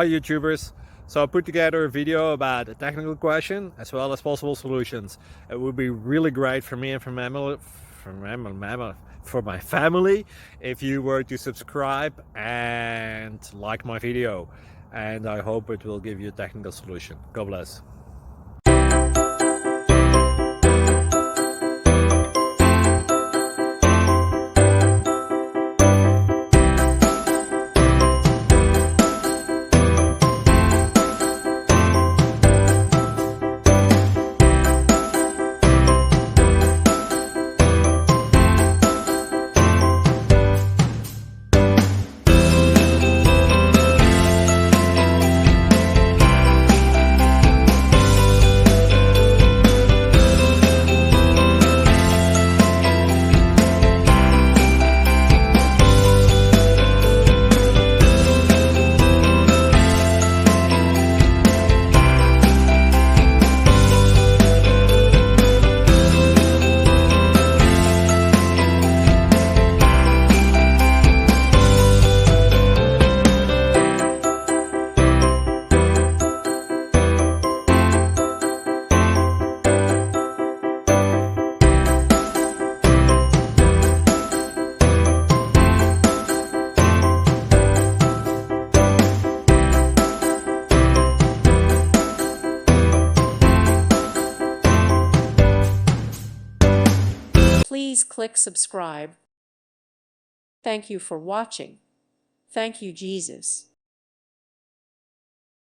Hi YouTubers. So I put together a video about a technical question as well as possible solutions. It would be really great for me and for my family if you were to subscribe and like my video, and I hope it will give you a technical solution. God bless. Please click subscribe. Thank you for watching. Thank you, Jesus.